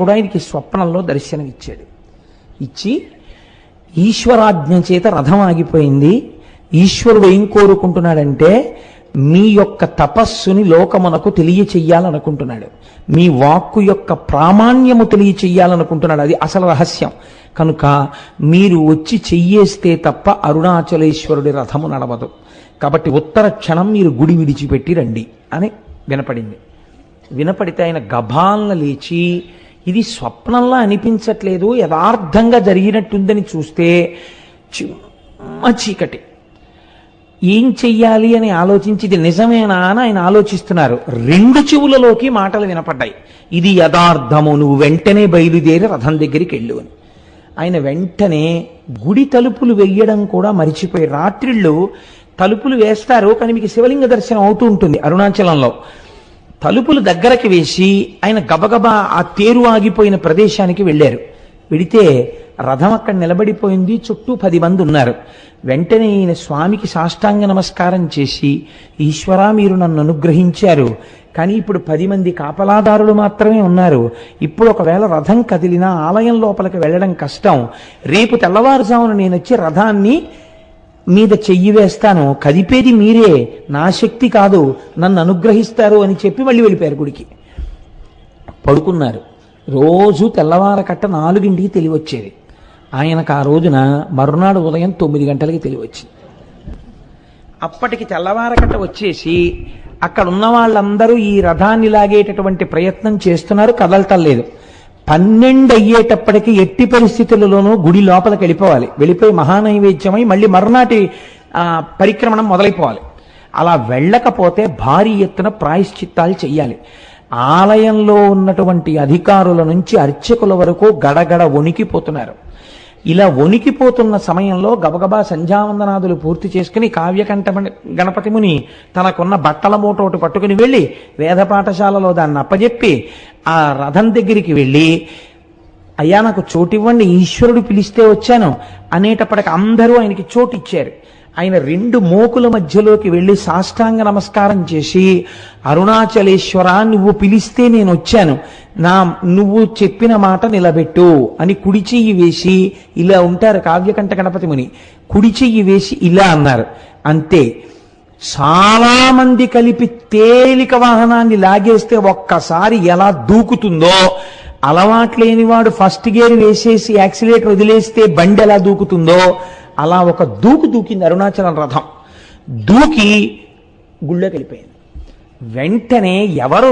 కూడా ఆయనకి స్వప్నంలో దర్శనమిచ్చాడు. ఇచ్చి ఈశ్వరాజ్ఞ చేత రథం ఆగిపోయింది. ఈశ్వరుడు ఏం కోరుకుంటున్నాడంటే మీ యొక్క తపస్సుని లోకమునకు తెలియచెయ్యాలనుకుంటున్నాడు, మీ వాక్కు యొక్క ప్రామాణ్యము తెలియచెయ్యాలనుకుంటున్నాడు. అది అసలు రహస్యం. కనుక మీరు వచ్చి చెయ్యేస్తే తప్ప అరుణాచలేశ్వరుడి రథము నడవదు. కాబట్టి ఉత్తర క్షణం మీరు గుడి విడిచిపెట్టి రండి అని వినపడింది. వినపడితే ఆయన గభాలను లేచి, ఇది స్వప్నంలా అనిపించట్లేదు, యథార్థంగా జరిగినట్టుందని చూస్తే చిమ్మ చీకటి. ఏం చెయ్యాలి అని ఆలోచించి ఇది నిజమేనా అని ఆయన ఆలోచిస్తున్నారు. రెండు చెవులలోకి మాటలు వినపడ్డాయి, ఇది యథార్థము, నువ్వు వెంటనే బయలుదేరి రథం దగ్గరికి వెళ్ళు అని. ఆయన వెంటనే గుడి తలుపులు వెయ్యడం కూడా మరిచిపోయి, రాత్రిళ్ళు తలుపులు వేస్తారు కానీ మీకు శివలింగ దర్శనం అవుతూ ఉంటుంది అరుణాచలంలో, తలుపులు దగ్గరకి వేసి ఆయన గబగబా ఆ తేరు ఆగిపోయిన ప్రదేశానికి వెళ్ళారు. వెడితే రథం అక్కడ నిలబడిపోయింది, చుట్టూ 10 మంది ఉన్నారు. వెంటనే ఈయన స్వామికి సాష్టాంగ నమస్కారం చేసి, ఈశ్వరా మీరు నన్ను అనుగ్రహించారు, కానీ ఇప్పుడు 10 మంది కాపలాదారులు మాత్రమే ఉన్నారు. ఇప్పుడు ఒకవేళ రథం కదిలినా ఆలయం లోపలికి వెళ్ళడం కష్టం. రేపు తెల్లవారుజామున నేను వచ్చి రథాన్ని మీద చెయ్యి వేస్తాను, కదిపేది మీరే, నా శక్తి కాదు, నన్ను అనుగ్రహిస్తారు అని చెప్పి మళ్ళీ వెళ్ళిపోయారు గుడికి. పడుకున్నారు. రోజు తెల్లవారకట్ట 4ంటికి తెలివచ్చేది. ఆయనకు ఆ రోజున మరునాడు ఉదయం 9 గంటలకి తెలివచ్చింది. అప్పటికి తెల్లవారకట్ట వచ్చేసి అక్కడ ఉన్న వాళ్ళందరూ ఈ రథాన్ని లాగేటటువంటి ప్రయత్నం చేస్తున్నారు, కదలటం లేదు. 12 అయ్యేటప్పటికి ఎట్టి పరిస్థితులలోనూ గుడి లోపలికి వెళ్ళిపోవాలి, వెళ్ళిపోయి మహానైవేద్యమై మళ్ళీ మరునాటి పరిక్రమణం మొదలైపోవాలి. అలా వెళ్ళకపోతే భారీ ఎత్తున ప్రాయశ్చిత్తాలు చెయ్యాలి. ఆలయంలో ఉన్నటువంటి అధికారుల నుంచి అర్చకుల వరకు గడగడ వణికిపోతున్నారు. ఇలా వణికిపోతున్న సమయంలో గబగబా సంధ్యావందనాదులు పూర్తి చేసుకుని కావ్యకంఠ గణపతి ముని తనకున్న బట్టల మూటోటి పట్టుకుని వెళ్ళి వేద పాఠశాలలో దాన్ని అప్పజెప్పి ఆ రథం దగ్గరికి వెళ్ళి, అయ్యా నాకు చోటివ్వండి, ఈశ్వరుడు పిలిస్తే వచ్చాను అనేటప్పటికి అందరూ ఆయనకి చోటు ఇచ్చారు. ఆయన 2 మోకుల మధ్యలోకి వెళ్ళి సాష్టాంగ నమస్కారం చేసి, అరుణాచలేశ్వర నువ్వు పిలిస్తే నేను వచ్చాను, నువ్వు చెప్పిన మాట నిలబెట్టు అని కుడి చెయ్యి వేసి, ఇలా ఉంటారు కావ్యకంఠ గణపతి ముని, కుడి చెయ్యి వేసి ఇలా అన్నారు. అంతే. చాలా మంది కలిపి తేలిక వాహనాన్ని లాగేస్తే ఒక్కసారి ఎలా దూకుతుందో, అలవాట్లేనివాడు ఫస్ట్ గేర్ వేసేసి యాక్సిలేటర్ వదిలేస్తే బండి ఎలా దూకుతుందో అలా ఒక దూకింది అరుణాచలం రథం. దూకి గుళ్ళోకి వెళ్ళిపోయింది. వెంటనే ఎవరు